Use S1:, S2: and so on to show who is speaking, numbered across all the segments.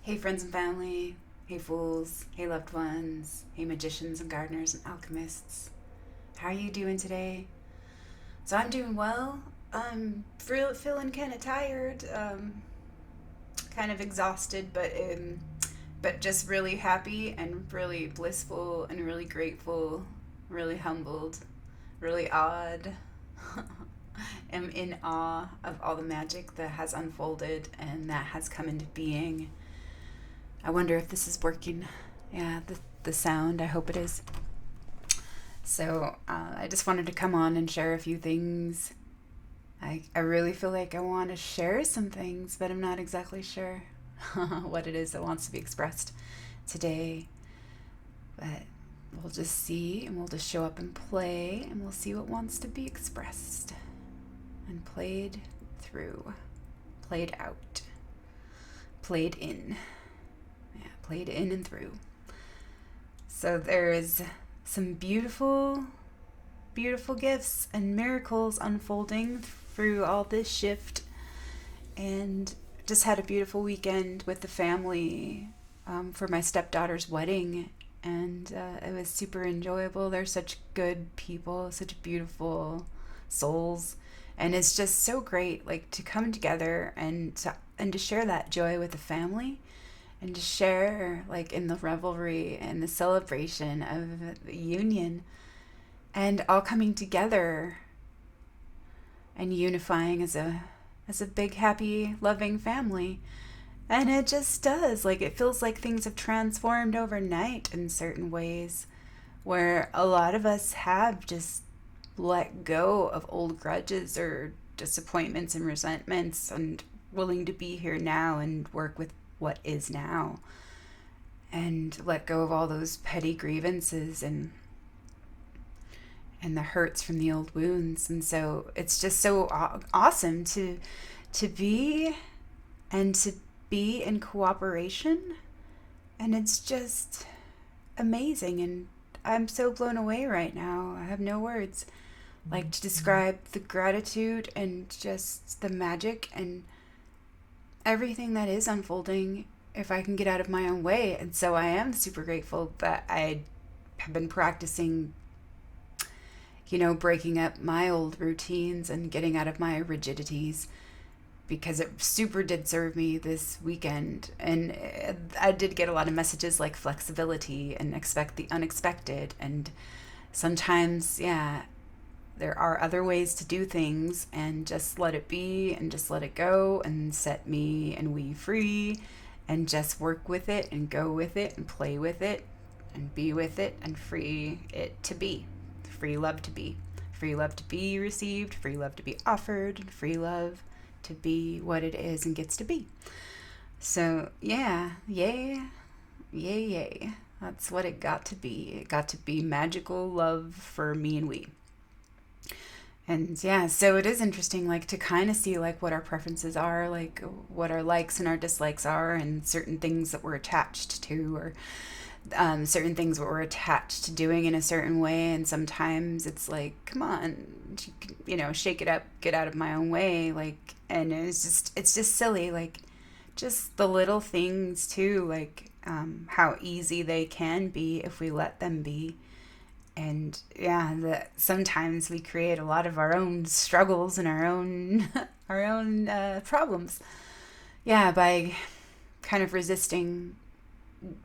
S1: Hey friends and family, hey fools, hey loved ones, hey magicians and gardeners and alchemists. How are you doing today? So I'm doing well. I'm feeling kind of tired, kind of exhausted, but just really happy and really blissful and really grateful, really humbled, really awed. I'm in awe of all the magic that has unfolded and that has come into being. I wonder if this is working. Yeah, the sound, I hope it is. So I just wanted to come on and share a few things. I really feel like I want to share some things, but I'm not exactly sure what it is that wants to be expressed today. But we'll just see, and we'll just show up and play, and we'll see what wants to be expressed and played through, played out, played in. Yeah, played in and through. So there is some beautiful, beautiful gifts and miracles unfolding through all this shift. And just had a beautiful weekend with the family for my stepdaughter's wedding. And it was super enjoyable. They're such good people, such beautiful souls. And it's just so great, like, to come together and to share that joy with the family, and to share, like, in the revelry and the celebration of the union, and all coming together and unifying as a big, happy, loving family. And it just does, like, it feels like things have transformed overnight in certain ways, where a lot of us have just let go of old grudges or disappointments and resentments, and willing to be here now and work with what is now, and let go of all those petty grievances and the hurts from the old wounds. And so it's just so awesome to be and to be in cooperation, and it's just amazing. And I'm so blown away right now. I have no words, like, to describe the gratitude and just the magic and everything that is unfolding if I can get out of my own way. And so I am super grateful that I have been practicing, breaking up my old routines and getting out of my rigidities, because it super did serve me this weekend. And I did get a lot of messages like flexibility and expect the unexpected. And sometimes, yeah, there are other ways to do things, and just let it be and just let it go and set me and we free, and just work with it and go with it and play with it and be with it and free it to be. Free love to be. Free love to be received, free love to be offered, and free love to be what it is and gets to be. So yeah, yay, yay, yay. That's what it got to be. It got to be magical love for me and we. And yeah, so it is interesting, like, to kind of see, like, what our preferences are, like what our likes and our dislikes are, and certain things that we're attached to, or certain things that we're attached to doing in a certain way. And sometimes it's like, come on, shake it up, get out of my own way. Like, and it's just silly, like, just the little things too, like, how easy they can be if we let them be. And yeah, that sometimes we create a lot of our own struggles and our own problems. Yeah, by kind of resisting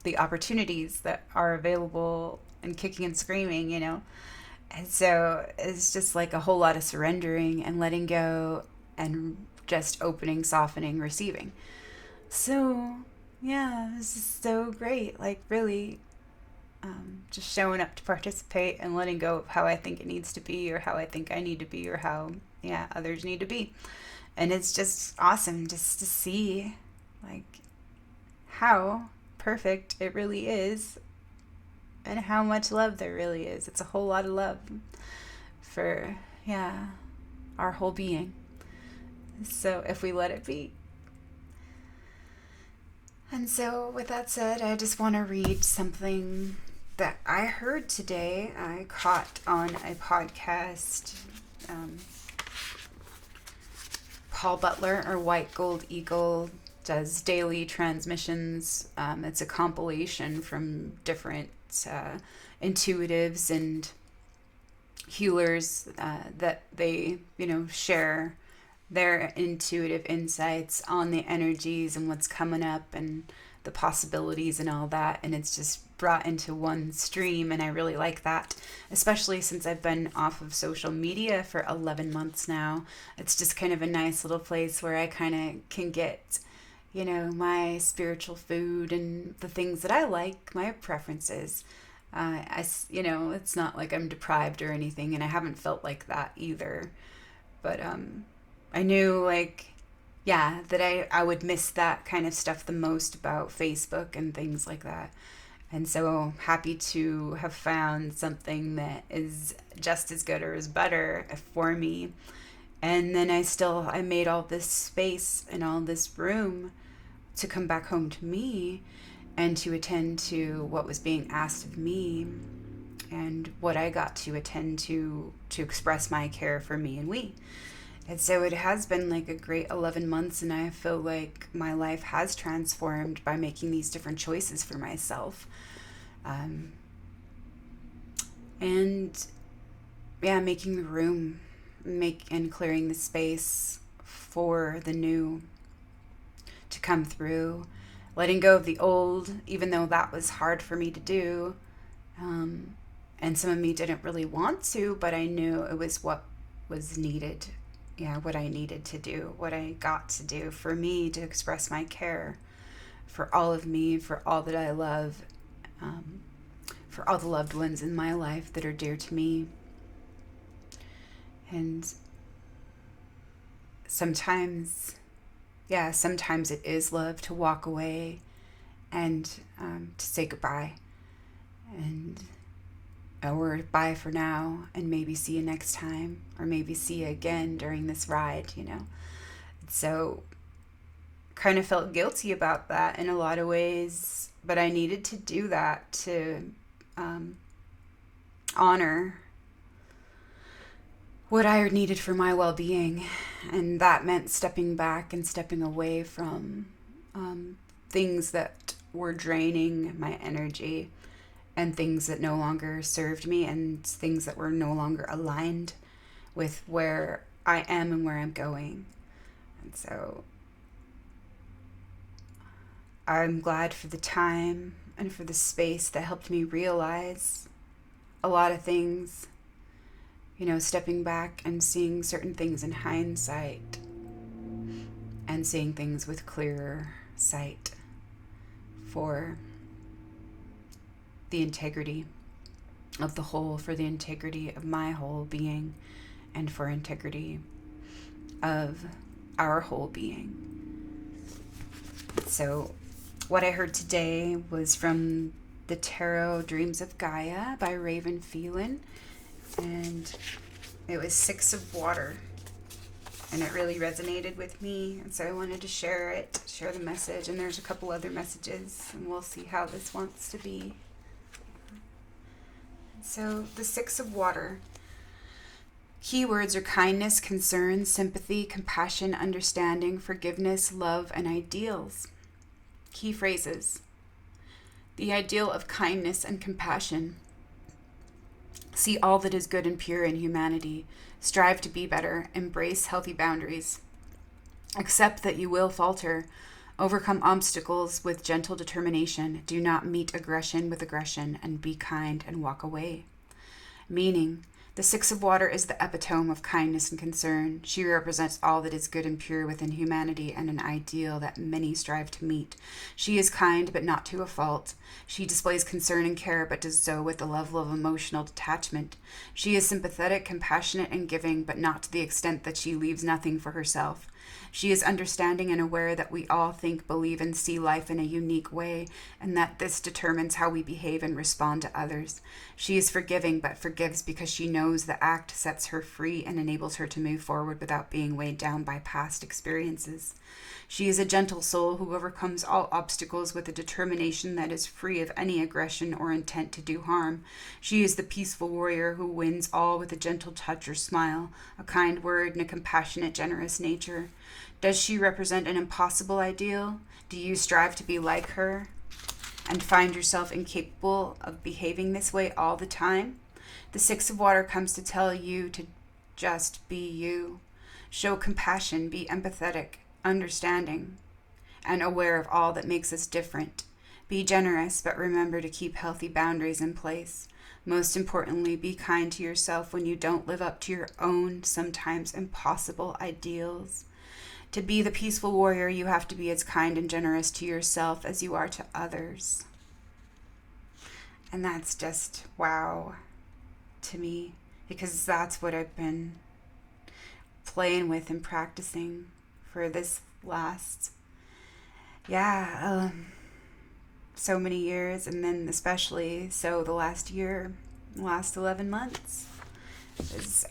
S1: the opportunities that are available and kicking and screaming, And so it's just like a whole lot of surrendering and letting go and just opening, softening, receiving. So yeah, this is so great. Like, really, just showing up to participate and letting go of how I think it needs to be, or how I think I need to be, or how, yeah, others need to be. And it's just awesome just to see, like, how perfect it really is, and how much love there really is. It's a whole lot of love for, yeah, our whole being. So if we let it be. And so with that said, I just want to read something that I heard today. I caught on a podcast, Paul Butler, or White Gold Eagle, does daily transmissions. It's a compilation from different intuitives and healers that they, share their intuitive insights on the energies and what's coming up and the possibilities and all that. And it's just brought into one stream. And I really like that, especially since I've been off of social media for 11 months now. It's just kind of a nice little place where I kind of can get, my spiritual food and the things that I like, my preferences. It's not like I'm deprived or anything, and I haven't felt like that either. But I knew that I would miss that kind of stuff the most about Facebook and things like that. And so happy to have found something that is just as good or is better for me. And then I made all this space and all this room to come back home to me and to attend to what was being asked of me and what I got to attend to express my care for me and we. And so it has been like a great 11 months, and I feel like my life has transformed by making these different choices for myself. Making the room, and clearing the space for the new to come through, letting go of the old, even though that was hard for me to do. And some of me didn't really want to, but I knew it was what was needed. Yeah, what I needed to do, what I got to do for me to express my care for all of me, for all that I love, for all the loved ones in my life that are dear to me. And sometimes it is love to walk away and to say goodbye or bye for now, and maybe see you next time, or maybe see you again during this ride, So kind of felt guilty about that in a lot of ways, but I needed to do that to honor what I needed for my well-being. And that meant stepping back and stepping away from things that were draining my energy, and things that no longer served me, and things that were no longer aligned with where I am and where I'm going. And so I'm glad for the time and for the space that helped me realize a lot of things, stepping back and seeing certain things in hindsight and seeing things with clearer sight for the integrity of the whole, for the integrity of my whole being, and for integrity of our whole being. So what I heard today was from the Tarot Dreams of Gaia by Ravynne Phelan, and it was 6 of Water, and it really resonated with me, and so I wanted to share the message. And there's a couple other messages, and we'll see how this wants to be. So the 6 of Water. Keywords are kindness, concern, sympathy, compassion, understanding, forgiveness, love, and ideals. Key phrases. The ideal of kindness and compassion. See all that is good and pure in humanity. Strive to be better. Embrace healthy boundaries. Accept that you will falter. Overcome obstacles with gentle determination. Do not meet aggression with aggression, and be kind and walk away. Meaning, the 6 of Water is the epitome of kindness and concern. She represents all that is good and pure within humanity, and an ideal that many strive to meet. She is kind, but not to a fault. She displays concern and care, but does so with a level of emotional detachment. She is sympathetic, compassionate, and giving, but not to the extent that she leaves nothing for herself. She is understanding and aware that we all think, believe, and see life in a unique way, and that this determines how we behave and respond to others. She is forgiving, but forgives because she knows the act sets her free and enables her to move forward without being weighed down by past experiences. She is a gentle soul who overcomes all obstacles with a determination that is free of any aggression or intent to do harm. She is the peaceful warrior who wins all with a gentle touch or smile, a kind word, and a compassionate, generous nature. Does she represent an impossible ideal? Do you strive to be like her and find yourself incapable of behaving this way all the time? The Six of Water comes to tell you to just be you. Show compassion, be empathetic, understanding, and aware of all that makes us different. Be generous, but remember to keep healthy boundaries in place. Most importantly, be kind to yourself when you don't live up to your own, sometimes impossible ideals. To be the peaceful warrior, you have to be as kind and generous to yourself as you are to others. And that's just wow to me, because that's what I've been playing with and practicing for this last, so many years, and then especially so the last year, last 11 months.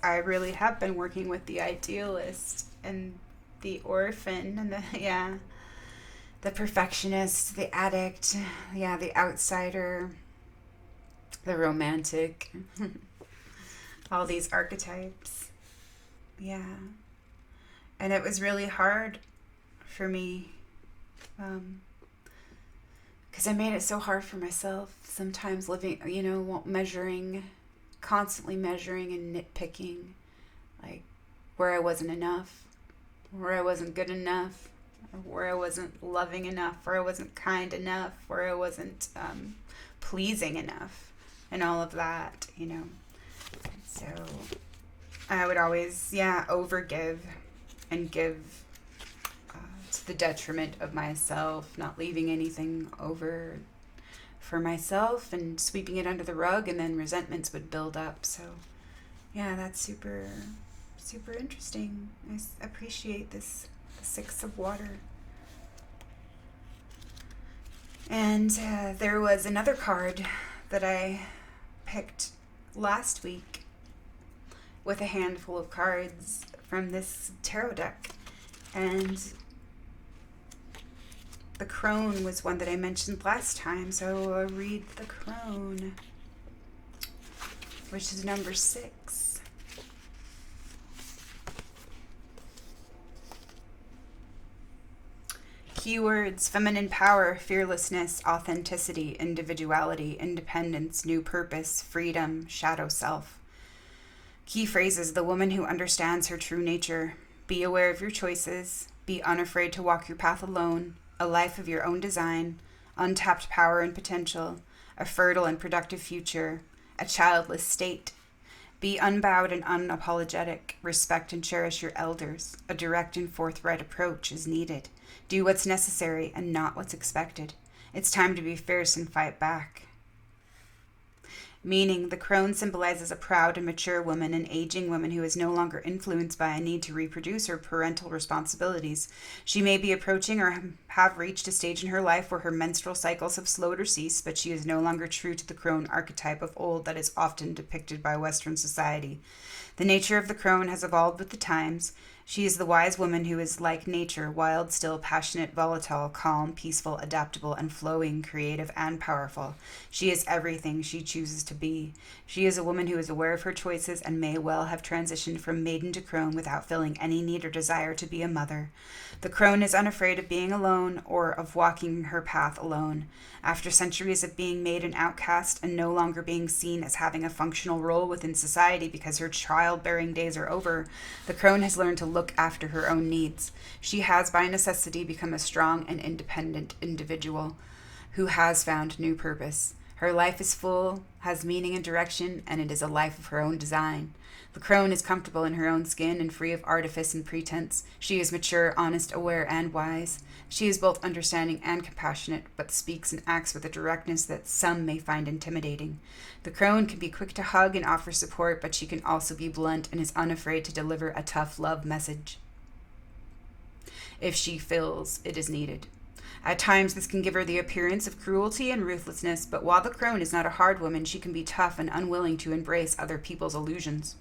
S1: I really have been working with the idealist and the orphan and the perfectionist, the addict, the outsider, the romantic, all these archetypes. Yeah. And it was really hard for me, because I made it so hard for myself, sometimes living, constantly measuring and nitpicking, like where I wasn't enough, where I wasn't good enough, or where I wasn't loving enough, where I wasn't kind enough, where I wasn't pleasing enough, and all of that, So I would always, overgive and give to the detriment of myself, not leaving anything over for myself and sweeping it under the rug, and then resentments would build up. So that's super, super interesting. I appreciate this, the Six of Water. And there was another card that I picked last week with a handful of cards from this tarot deck, and the Crone was one that I mentioned last time, so I'll read the Crone, which is number 6. Keywords: feminine power, fearlessness, authenticity, individuality, independence, new purpose, freedom, shadow self. Key phrases: the woman who understands her true nature. Be aware of your choices. Be unafraid to walk your path alone. A life of your own design. Untapped power and potential. A fertile and productive future. A childless state. Be unbowed and unapologetic. Respect and cherish your elders. A direct and forthright approach is needed. Do what's necessary and not what's expected. It's time to be fierce and fight back. Meaning, the Crone symbolizes a proud and mature woman, an aging woman who is no longer influenced by a need to reproduce her parental responsibilities. She may be approaching or have reached a stage in her life where her menstrual cycles have slowed or ceased, but she is no longer true to the Crone archetype of old that is often depicted by Western society. The nature of the Crone has evolved with the times. She is the wise woman who is like nature, wild, still, passionate, volatile, calm, peaceful, adaptable, and flowing, creative, and powerful. She is everything she chooses to be. She is a woman who is aware of her choices and may well have transitioned from maiden to Crone without feeling any need or desire to be a mother. The Crone is unafraid of being alone or of walking her path alone. After centuries of being made an outcast and no longer being seen as having a functional role within society because her childbearing days are over, the Crone has learned to look after her own needs. She has by necessity become a strong and independent individual who has found new purpose. Her life is full, has meaning and direction, and it is a life of her own design. The Crone is comfortable in her own skin and free of artifice and pretense. She is mature, honest, aware, and wise. She is both understanding and compassionate, but speaks and acts with a directness that some may find intimidating. The Crone can be quick to hug and offer support, but she can also be blunt and is unafraid to deliver a tough love message if she feels it is needed. At times, this can give her the appearance of cruelty and ruthlessness, but while the Crone is not a hard woman, she can be tough and unwilling to embrace other people's illusions.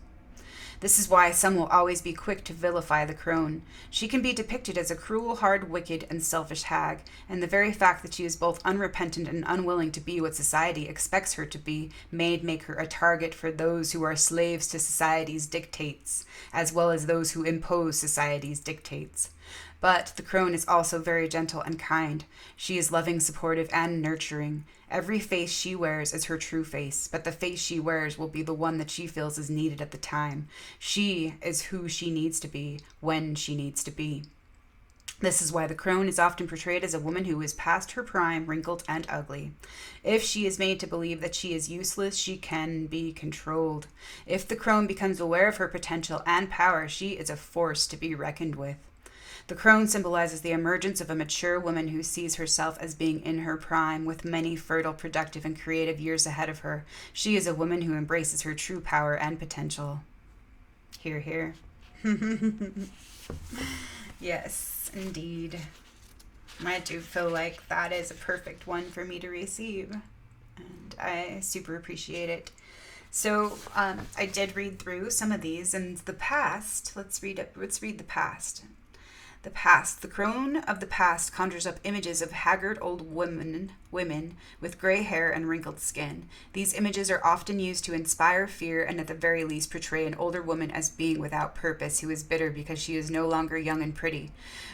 S1: This is why some will always be quick to vilify the crone. She can be depicted as a cruel, hard, wicked, and selfish hag, and the very fact that she is both unrepentant and unwilling to be what society expects her to be may make her a target for those who are slaves to society's dictates, as well as those who impose society's dictates. But the crone is also very gentle and kind. She is loving, supportive, and nurturing. Every face she wears is her true face, but the face she wears will be the one that she feels is needed at the time. She is who she needs to be, when she needs to be. This is why the crone is often portrayed as a woman who is past her prime, wrinkled, and ugly. If she is made to believe that she is useless, she can be controlled. If the crone becomes aware of her potential and power, she is a force to be reckoned with. The crone symbolizes the emergence of a mature woman who sees herself as being in her prime, with many fertile, productive, and creative years ahead of her. She is a woman who embraces her true power and potential. Hear, hear. Yes, indeed. I do feel like that is a perfect one for me to receive, and I super appreciate it. So I did read through some of these, and the past. Let's read the past. The past. The crone of the past conjures up images of haggard old women with gray hair and wrinkled skin. These images are often used to inspire fear and at the very least portray an older woman as being without purpose, who is bitter because she is no longer young and pretty.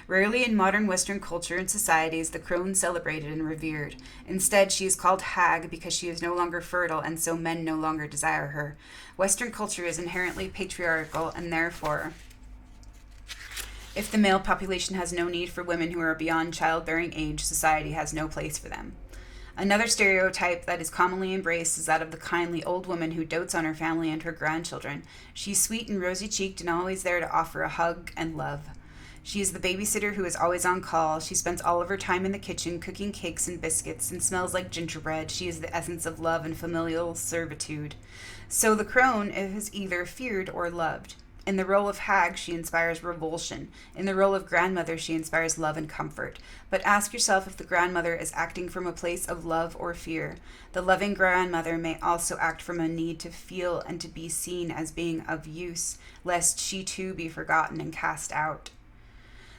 S1: Rarely in modern Western culture and society is the crone celebrated and revered. Instead, she is called hag because she is no longer fertile, and so men no longer desire her. Western culture is inherently patriarchal, and therefore, if the male population has no need for women who are beyond childbearing age, society has no place for them. Another stereotype that is commonly embraced is that of the kindly old woman who dotes on her family and her grandchildren. She's sweet and rosy-cheeked and always there to offer a hug and love. She is the babysitter who is always on call. She spends all of her time in the kitchen cooking cakes and biscuits and smells like gingerbread. She is the essence of love and familial servitude. So the crone is either feared or loved. In the role of hag, she inspires revulsion. In the role of grandmother, she inspires love and comfort. But ask yourself if the grandmother is acting from a place of love or fear. The loving grandmother may also act from a need to feel and to be seen as being of use, lest she too be forgotten and cast out.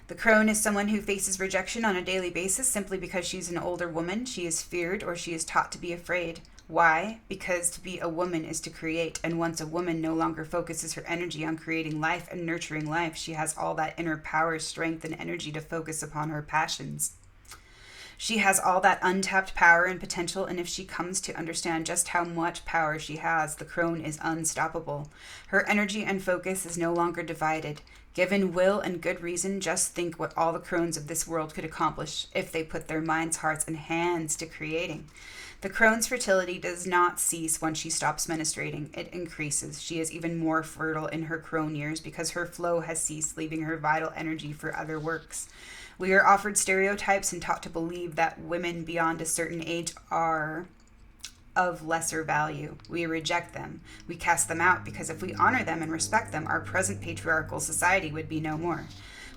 S1: The crone is someone who faces rejection on a daily basis simply because she's an older woman. She is feared, or she is taught to be afraid. Why? Because to be a woman is to create, and once a woman no longer focuses her energy on creating life and nurturing life, she has all that inner power, strength, and energy to focus upon her passions. She has all that untapped power and potential, and if she comes to understand just how much power she has, the crone is unstoppable. Her energy and focus is no longer divided. Given will and good reason, just think what all the crones of this world could accomplish if they put their minds, hearts, and hands to creating. The crone's fertility does not cease when she stops menstruating. It increases. She is even more fertile in her crone years because her flow has ceased, leaving her vital energy for other works. We are offered stereotypes and taught to believe that women beyond a certain age are of lesser value. We reject them. We cast them out because if we honor them and respect them, our present patriarchal society would be no more.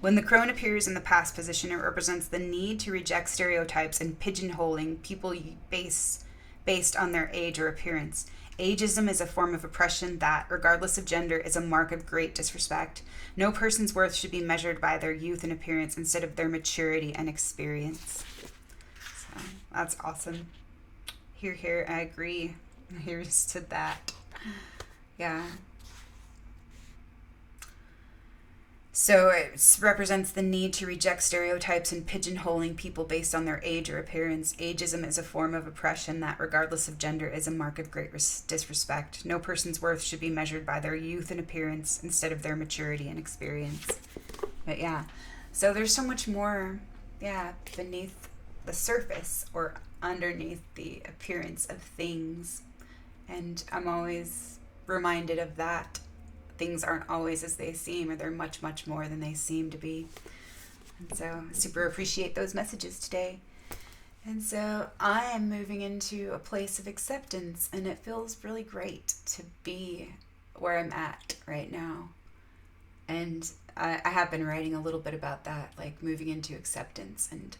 S1: When the crone appears in the past position, it represents the need to reject stereotypes and pigeonholing people based on their age or appearance. Ageism is a form of oppression that, regardless of gender, is a mark of great disrespect. No person's worth should be measured by their youth and appearance instead of their maturity and experience. So, that's awesome. Hear, hear, I agree. Here's to that. Yeah. So it represents the need to reject stereotypes and pigeonholing people based on their age or appearance. Ageism is a form of oppression that, regardless of gender, is a mark of great disrespect. No person's worth should be measured by their youth and appearance instead of their maturity and experience. But yeah, so there's so much more, beneath the surface or underneath the appearance of things. And I'm always reminded of that. Things aren't always as they seem, or they're much, much more than they seem to be. And so I super appreciate those messages today. And so I am moving into a place of acceptance, and it feels really great to be where I'm at right now. And I have been writing a little bit about that, like moving into acceptance. And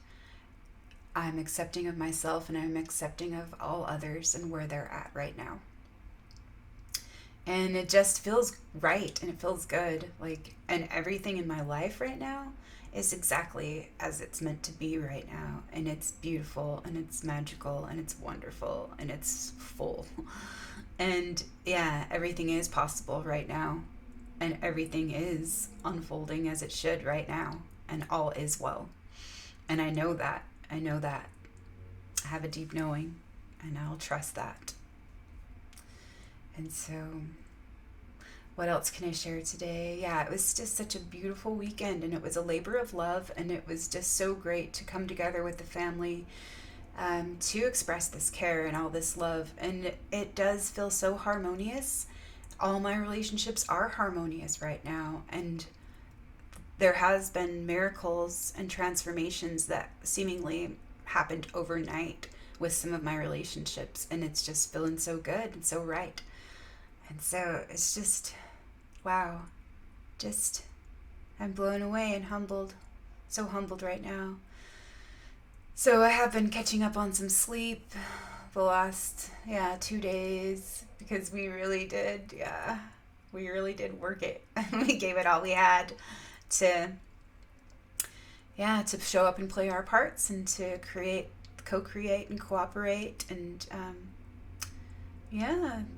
S1: I'm accepting of myself, and I'm accepting of all others and where they're at right now. And it just feels right and it feels good. Like, and everything in my life right now is exactly as it's meant to be right now. And it's beautiful and it's magical and it's wonderful and it's full. And yeah, everything is possible right now. And everything is unfolding as it should right now. And all is well. And I know that. I know that. I have a deep knowing. And I'll trust that. And so, what else can I share today? Yeah, it was just such a beautiful weekend, and it was a labor of love, and it was just so great to come together with the family to express this care and all this love. And it does feel so harmonious. All my relationships are harmonious right now, and there has been miracles and transformations that seemingly happened overnight with some of my relationships, and it's just feeling so good and so right. And so it's just, wow, just, I'm blown away and humbled, so humbled right now. So I have been catching up on some sleep the last, 2 days, because we really did work it. We gave it all we had to show up and play our parts and to co-create and cooperate and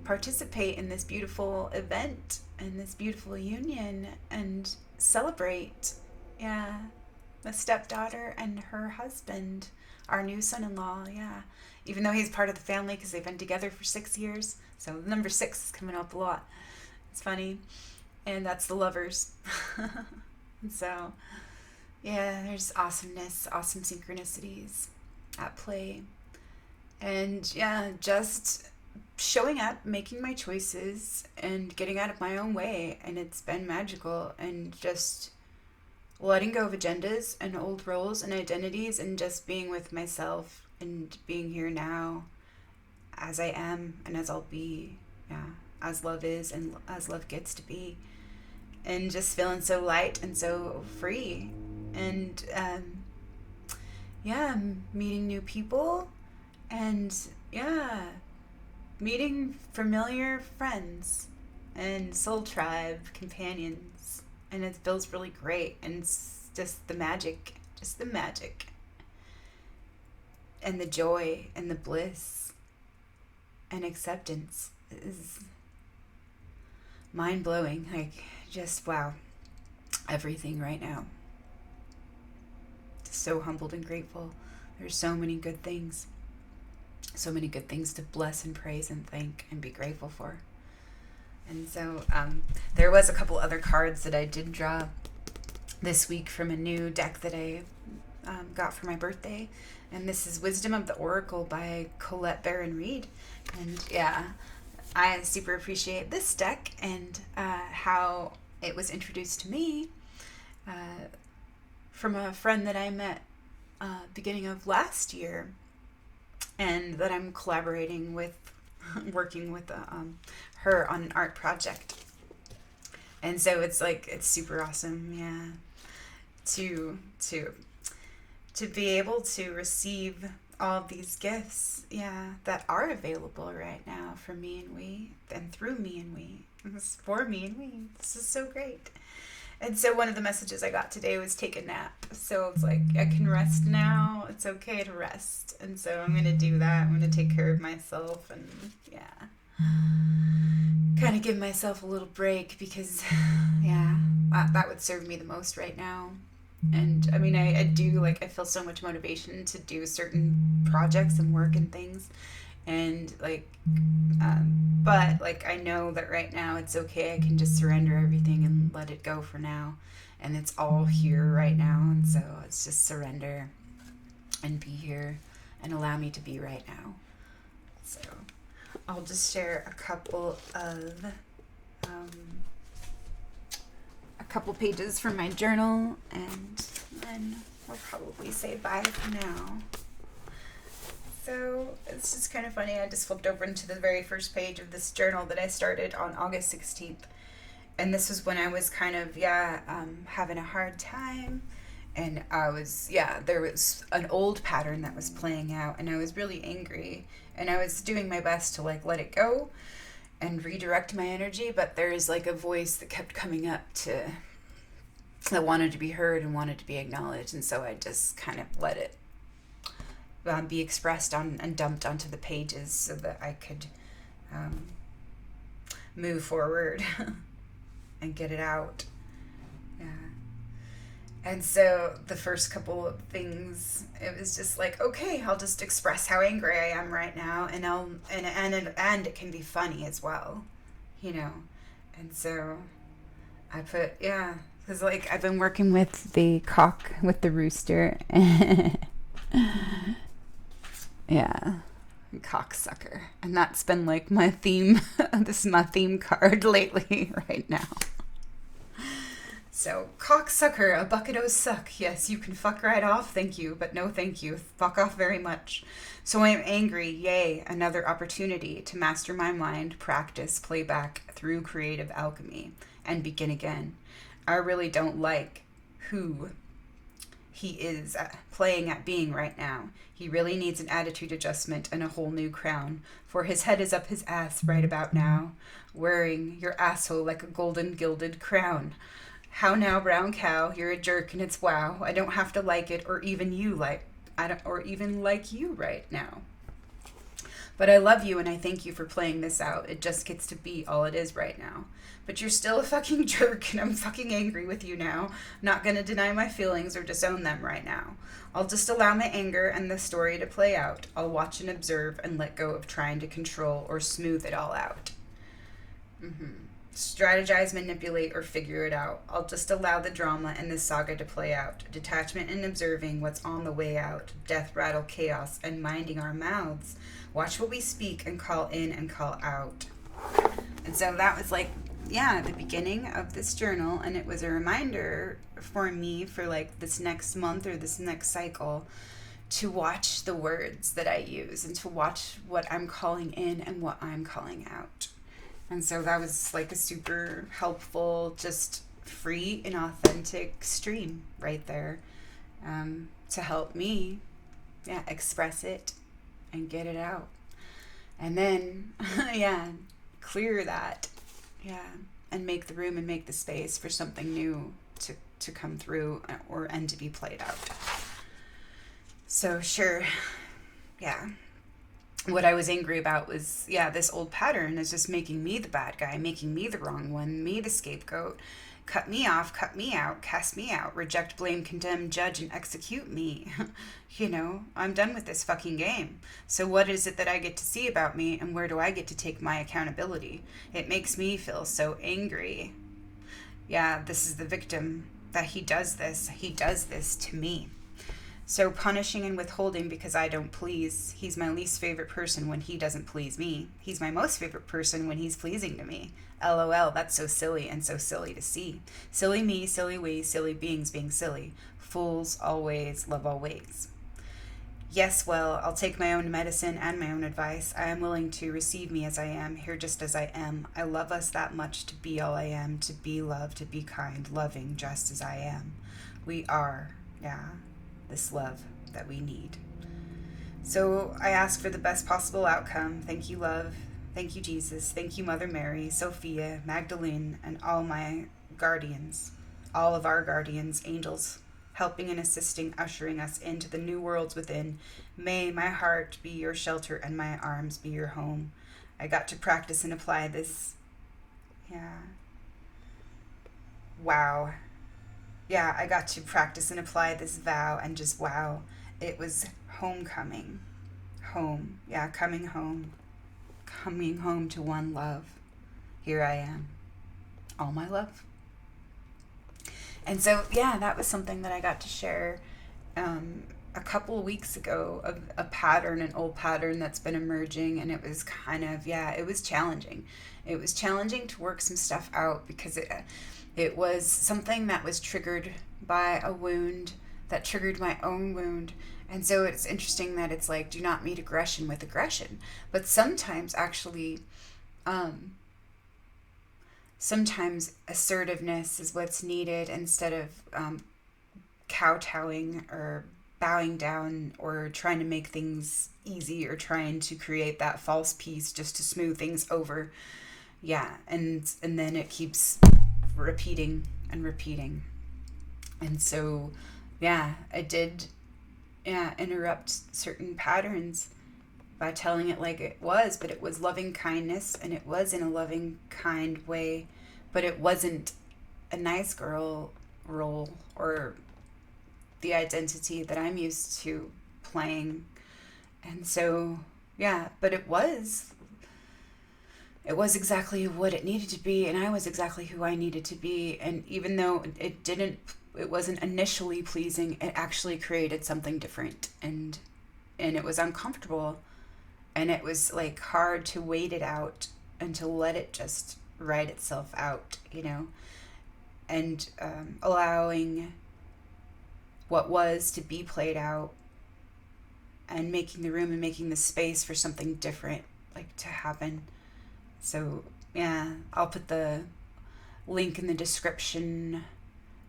S1: participate in this beautiful event and this beautiful union and celebrate, the stepdaughter and her husband, our new son-in-law, even though he's part of the family because they've been together for 6 years. So the number 6 is coming up a lot. It's funny. And that's the lovers. And so, there's awesomeness, awesome synchronicities at play. And just showing up, making my choices, and getting out of my own way. And it's been magical. And just letting go of agendas and old roles and identities and just being with myself and being here now as I am and as I'll be, as love is and as love gets to be. And just feeling so light and so free. And meeting new people and meeting familiar friends and soul tribe companions, and it feels really great. And it's just the magic and the joy and the bliss and acceptance is mind-blowing. Like, just wow, everything right now. So humbled and grateful. There's so many good things to bless and praise and thank and be grateful for. And so there was a couple other cards that I did draw this week from a new deck that I got for my birthday. And this is Wisdom of the Oracle by Colette Baron Reed. And I super appreciate this deck and how it was introduced to me from a friend that I met beginning of last year, and that I'm collaborating with, working with her on an art project. And so it's super awesome, to be able to receive all of these gifts, that are available right now for me and we, and through me and we. This is for me and we. This is so great. And so one of the messages I got today was take a nap. So it's like, I can rest now. It's okay to rest. And so I'm going to do that. I'm going to take care of myself and kind of give myself a little break because, that would serve me the most right now. And I mean, I do, I feel so much motivation to do certain projects and work and things. And but I know that right now it's okay. I can just surrender everything and let it go for now. And it's all here right now. And so it's just surrender and be here and allow me to be right now. So I'll just share a couple pages from my journal, and then I'll probably say bye for now. So it's just kind of funny. I just flipped over into the very first page of this journal that I started on August 16th. And this was when I was kind of, having a hard time. And I was, there was an old pattern that was playing out. And I was really angry. And I was doing my best to, let it go. and redirect my energy, but there's like a voice that kept coming up that wanted to be heard and wanted to be acknowledged, and so I just kind of let it be expressed on and dumped onto the pages so that I could move forward and get it out. Yeah. And so the first couple of things, it was just like, okay, I'll just express how angry I am right now, and and it can be funny as well, you know. And so I put, yeah, because like I've been working with the cock with the rooster. Yeah, cocksucker, and that's been like my theme. This is my theme card lately, right now. So, cocksucker, a bucket o' suck. Yes, you can fuck right off, thank you, but no thank you. Fuck off very much. So I am angry, yay, another opportunity to master my mind, practice, playback through creative alchemy, and begin again. I really don't like who he is playing at being right now. He really needs an attitude adjustment and a whole new crown, for his head is up his ass right about now, wearing your asshole like a golden gilded crown. How now, brown cow? You're a jerk and it's wow. I don't have to like it or even like you right now. But I love you and I thank you for playing this out. It just gets to be all it is right now. But you're still a fucking jerk and I'm fucking angry with you now. Not gonna deny my feelings or disown them right now. I'll just allow my anger and the story to play out. I'll watch and observe and let go of trying to control or smooth it all out. Strategize, manipulate, or figure it out. I'll just allow the drama and the saga to play out. Detachment and observing what's on the way out. Death, rattle, chaos, and minding our mouths. Watch what we speak and call in and call out. And so that was like, yeah, the beginning of this journal, and it was a reminder for me for like this next month or this next cycle to watch the words that I use and to watch what I'm calling in and what I'm calling out. And so that was like a super helpful, just free and authentic stream right there, to help me, express it and get it out. And then, clear that, and make the room and make the space for something new to come through and to be played out. So sure, what I was angry about was, this old pattern is just making me the bad guy, making me the wrong one, me the scapegoat. Cut me off, cut me out, cast me out, reject, blame, condemn, judge, and execute me. I'm done with this fucking game. So what is it that I get to see about me, and where do I get to take my accountability? It makes me feel so angry. This is the victim, that he does this to me. So punishing and withholding because I don't please. He's my least favorite person when he doesn't please me. He's my most favorite person when he's pleasing to me. LOL, that's so silly and so silly to see. Silly me, silly we, silly beings being silly. Fools always, love always. Yes, well, I'll take my own medicine and my own advice. I am willing to receive me as I am, here just as I am. I love us that much to be all I am, to be loved, to be kind, loving just as I am. We are, this love that we need. So I ask for the best possible outcome. Thank you, love. Thank you, Jesus. Thank you, Mother Mary, Sophia, Magdalene, and all my guardians, all of our guardians, angels, helping and assisting, ushering us into the new worlds within. May my heart be your shelter and my arms be your home. I got to practice and apply this. Wow. I got to practice and apply this vow, and just wow, it was homecoming. Home. Coming home. Coming home to one love. Here I am. All my love. And so, that was something that I got to share a couple of weeks ago, of a pattern, an old pattern that's been emerging, and it was kind of, it was challenging. It was challenging to work some stuff out because it was something that was triggered by a wound that triggered my own wound. And so it's interesting that it's like, do not meet aggression with aggression. But sometimes actually, sometimes assertiveness is what's needed instead of kowtowing or bowing down or trying to make things easy or trying to create that false peace just to smooth things over. yeah, and then it keeps repeating and repeating. And so, yeah, I did, yeah, interrupt certain patterns by telling it like it was, but it was loving kindness, and it was in a loving, kind way, but it wasn't a nice girl role or the identity that I'm used to playing. And so, yeah, but it was exactly what it needed to be, and I was exactly who I needed to be. And even though it wasn't initially pleasing, it actually created something different, and it was uncomfortable, and it was like hard to wait it out and to let it just write itself out, and allowing what was to be played out, and making the room and making the space for something different like to happen. So yeah, I'll put the link in the description,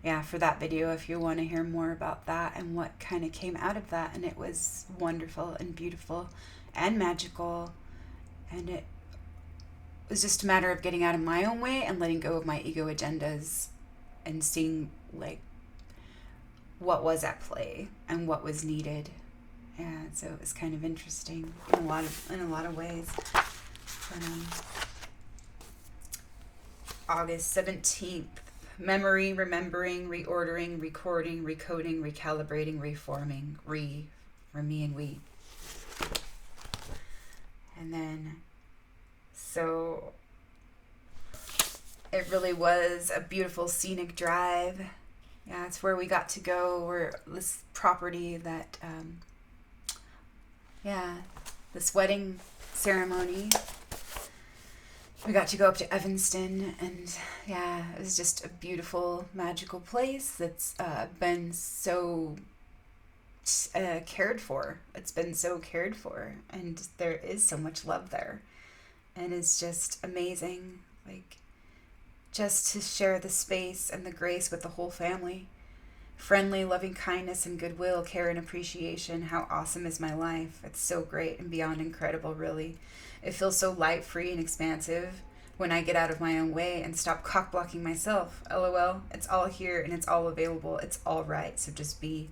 S1: yeah, for that video if you want to hear more about that and what kind of came out of that. And it was wonderful and beautiful and magical, and it was just a matter of getting out of my own way and letting go of my ego agendas and seeing like what was at play and what was needed. Yeah, so it was kind of interesting in a lot of ways. But, August 17th, memory, remembering, reordering, recording, recoding, recalibrating, reforming, for me and we. And then, so it really was a beautiful scenic drive. Yeah, it's where we got to go. We're this property that, this wedding ceremony. We got to go up to Evanston, and yeah, it was just a beautiful, magical place that's been so cared for. It's been so cared for, and there is so much love there, and it's just amazing. Like, just to share the space and the grace with the whole family. Friendly, loving kindness and goodwill, care and appreciation. How awesome is my life? It's so great and beyond incredible, really. It feels so light, free, and expansive when I get out of my own way and stop cock-blocking myself. LOL, it's all here and it's all available. It's all right, so just be.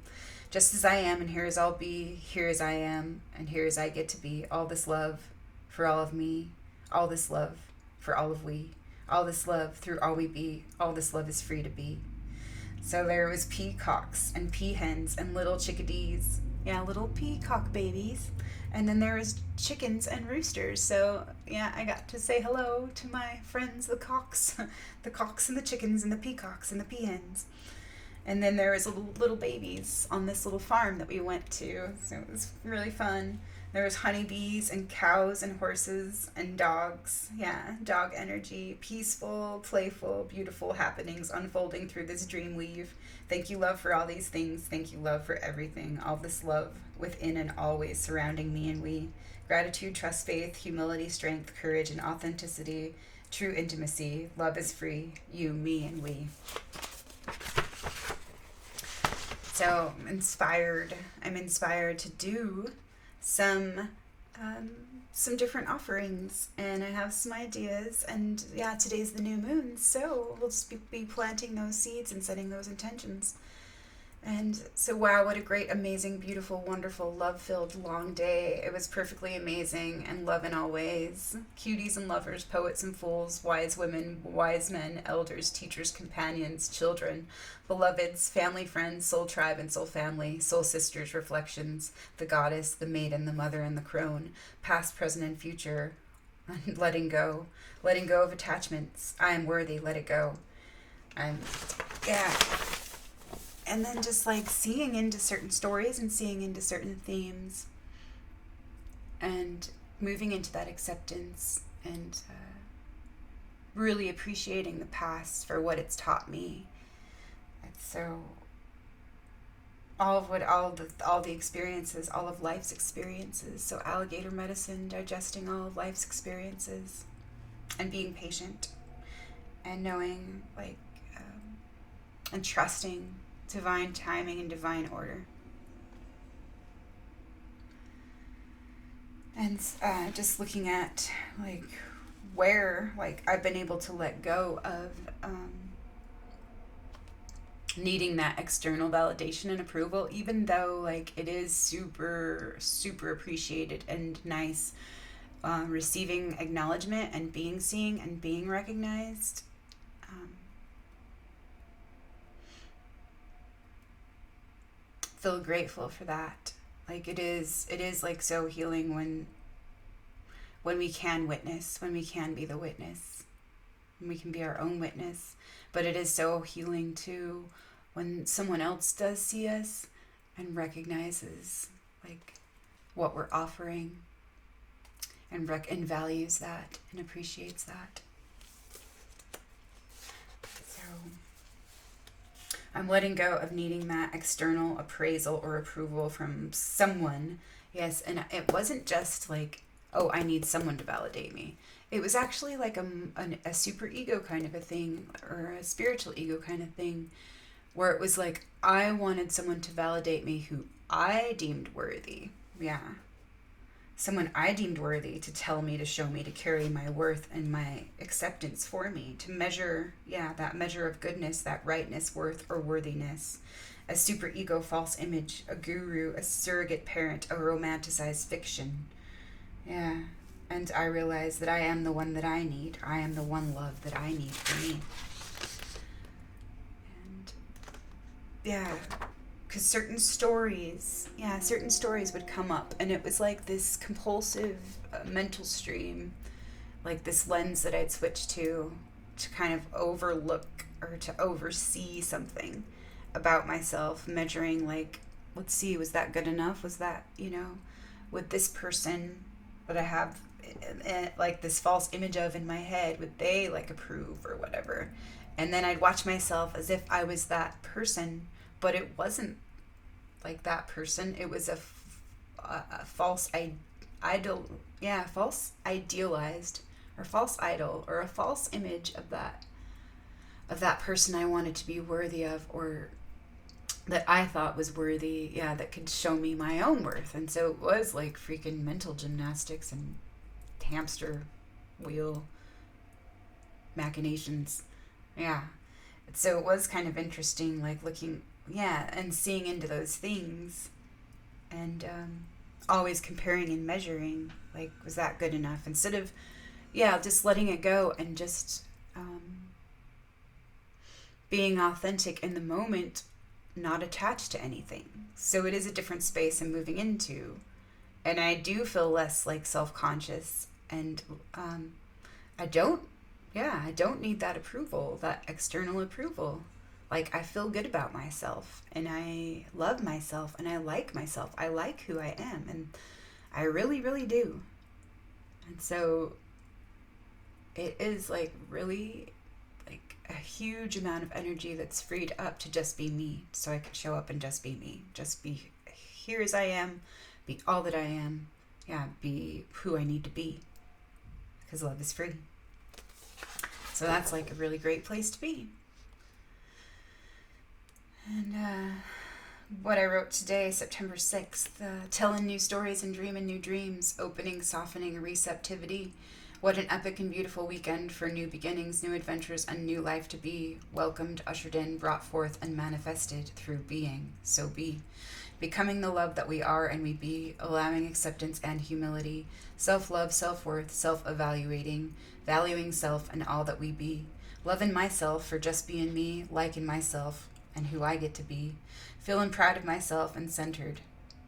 S1: Just as I am, and here as I'll be, here as I am, and here as I get to be. All this love for all of me. All this love for all of we. All this love through all we be. All this love is free to be. So there was peacocks and peahens and little chickadees. Yeah, little peacock babies. And then there was chickens and roosters. So yeah, I got to say hello to my friends, the cocks. The cocks and the chickens and the peacocks and the peahens. And then there was little babies on this little farm that we went to. So it was really fun. There was honeybees and cows and horses and dogs. Yeah, dog energy. Peaceful, playful, beautiful happenings unfolding through this dream weave. Thank you, love, for all these things. Thank you, love, for everything. All this love within and always surrounding me and we. Gratitude, trust, faith, humility, strength, courage, and authenticity. True intimacy. Love is free. You, me, and we. So I'm inspired to do some different offerings, and I have some ideas, and yeah, today's the new moon, so we'll just be planting those seeds and setting those intentions. And so, wow, what a great, amazing, beautiful, wonderful, love-filled, long day. It was perfectly amazing and love in all ways. Cuties and lovers, poets and fools, wise women, wise men, elders, teachers, companions, children, beloveds, family, friends, soul tribe and soul family, soul sisters, reflections, the goddess, the maiden, the mother, and the crone, past, present, and future. Letting go of attachments. I am worthy, let it go. Yeah. And then just like seeing into certain stories and seeing into certain themes and moving into that acceptance and really appreciating the past for what it's taught me. And so all the experiences, all of life's experiences. So alligator medicine, digesting all of life's experiences and being patient and knowing and trusting divine timing and divine order. And just looking at where, like, I've been able to let go of needing that external validation and approval, even though, like, it is super, super appreciated and nice, receiving acknowledgement and being seen and being recognized. Feel grateful for that. Like, it is like so healing when we can witness, when we can be the witness, when we can be our own witness. But it is so healing too when someone else does see us and recognizes, like, what we're offering, and values that and appreciates that. So I'm letting go of needing that external appraisal or approval from someone. Yes, and it wasn't just like, oh, I need someone to validate me. It was actually like a super ego kind of a thing, or a spiritual ego kind of thing, where it was like, I wanted someone to validate me who I deemed worthy. Yeah. Someone I deemed worthy to tell me, to show me, to carry my worth and my acceptance for me, to measure, that measure of goodness, that rightness, worth, or worthiness. A super ego false image, a guru, a surrogate parent, a romanticized fiction. Yeah. And I realize that I am the one that I need. I am the one love that I need for me. And yeah, because certain stories would come up, and it was like this compulsive mental stream, like this lens that I'd switch to kind of overlook or to oversee something about myself, measuring, like, let's see, was that good enough? Was that, would this person that I have like this false image of in my head, would they, like, approve or whatever? And then I'd watch myself as if I was that person, but it wasn't like that person. It was a false idol, false idealized, or false idol, or a false image of that person I wanted to be worthy of, or that I thought was worthy, that could show me my own worth. And so it was like freaking mental gymnastics and hamster wheel machinations. So it was kind of interesting, like, looking, and seeing into those things, and always comparing and measuring, like, was that good enough, instead of just letting it go and just being authentic in the moment, not attached to anything. So it is a different space I'm moving into, and I do feel less, like, self-conscious, and I don't need that approval, that external approval. Like, I feel good about myself, and I love myself, and I like myself. I like who I am, and I really, really do. And so it is, like, really, like, a huge amount of energy that's freed up to just be me, so I can show up and just be me. Just be here as I am, be all that I am. Be who I need to be, because love is free. So that's, like, a really great place to be. And what I wrote today, September 6th, telling new stories and dreaming new dreams, opening, softening, receptivity. What an epic and beautiful weekend for new beginnings, new adventures, and new life to be. Welcomed, ushered in, brought forth, and manifested through being. So be. Becoming the love that we are and we be, allowing acceptance and humility, self-love, self-worth, self-evaluating, valuing self and all that we be, loving myself for just being me, liking myself and who I get to be, feeling proud of myself and centered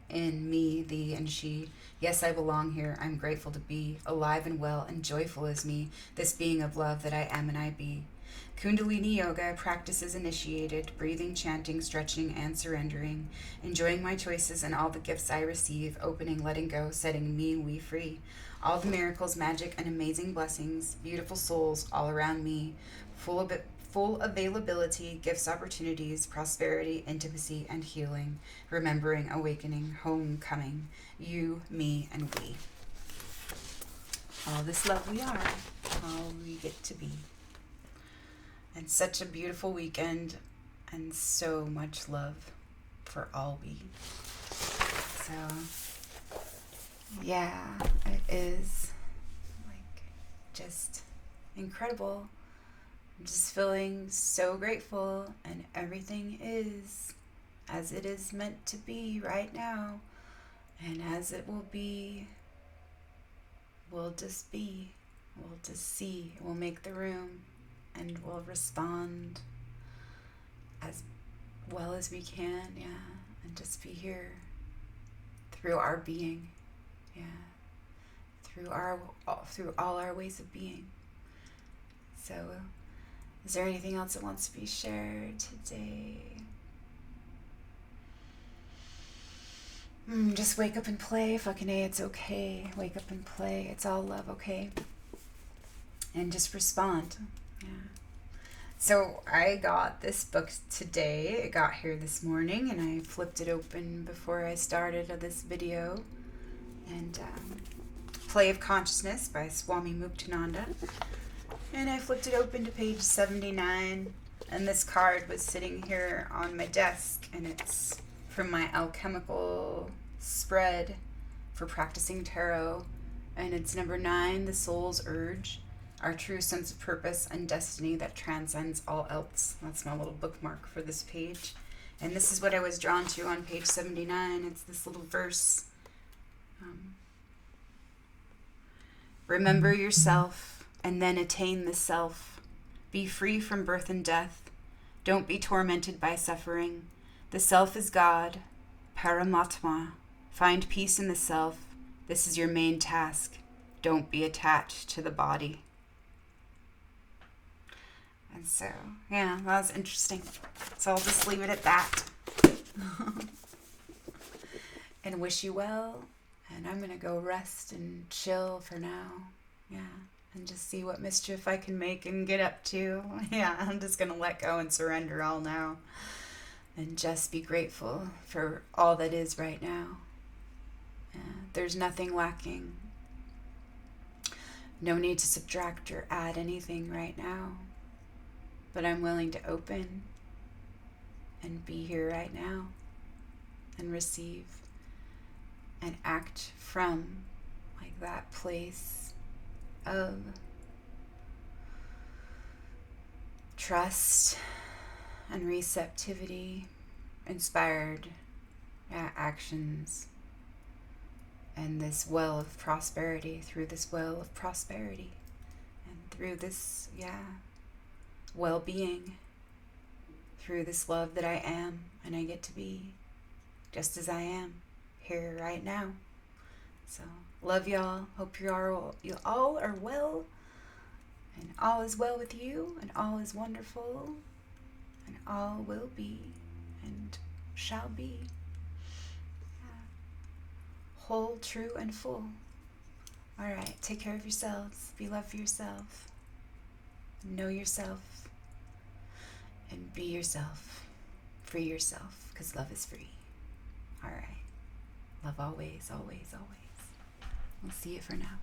S1: in me, thee, and she. Yes, I belong here. I'm grateful to be alive and well and joyful as me, this being of love that I am and I be. Kundalini yoga practices initiated, breathing, chanting, stretching, and surrendering, enjoying my choices and all the gifts I receive, opening, letting go, setting me, we free. All the miracles, magic, and amazing blessings, beautiful souls all around me, full availability, gifts, opportunities, prosperity, intimacy, and healing, remembering, awakening, homecoming, you, me, and we. All this love we are, all we get to be. And such a beautiful weekend, and so much love for all we. So, it is, like, just incredible. I'm just feeling so grateful, and everything is as it is meant to be right now, and as it will be, we'll just be. We'll just see. We'll make the room, and we'll respond as well as we can, and just be here through our being, through all our ways of being. So, is there anything else that wants to be shared today? Just wake up and play. Fucking A, it's okay. Wake up and play. It's all love, okay? And just respond. So I got this book today. It got here this morning, and I flipped it open before I started this video. And Play of Consciousness by Swami Muktananda. And I flipped it open to page 79, and this card was sitting here on my desk, and it's from my alchemical spread for practicing tarot, and it's number 9, the soul's urge, our true sense of purpose and destiny that transcends all else. That's my little bookmark for this page, and this is what I was drawn to on page 79. It's this little verse. Remember yourself, and then attain the self. Be free from birth and death. Don't be tormented by suffering. The self is God, Paramatma. Find peace in the self. This is your main task. Don't be attached to the body. And so, that was interesting. So I'll just leave it at that. And wish you well. And I'm going to go rest and chill for now. And just see what mischief I can make and get up to. I'm just going to let go and surrender all now. And just be grateful for all that is right now. There's nothing lacking. No need to subtract or add anything right now. But I'm willing to open and be here right now and receive and act from like that place of trust and receptivity, inspired actions, and this well of prosperity, through this well of prosperity, and through this, well-being, through this love that I am, and I get to be just as I am here right now. So, love y'all. Hope you all are well, and all is well with you, and all is wonderful, and all will be and shall be whole, true, and full. All right, take care of yourselves. Be love for yourself. Know yourself, and be yourself. Free yourself, because love is free. All right. Love always, always, always. We'll see you for now.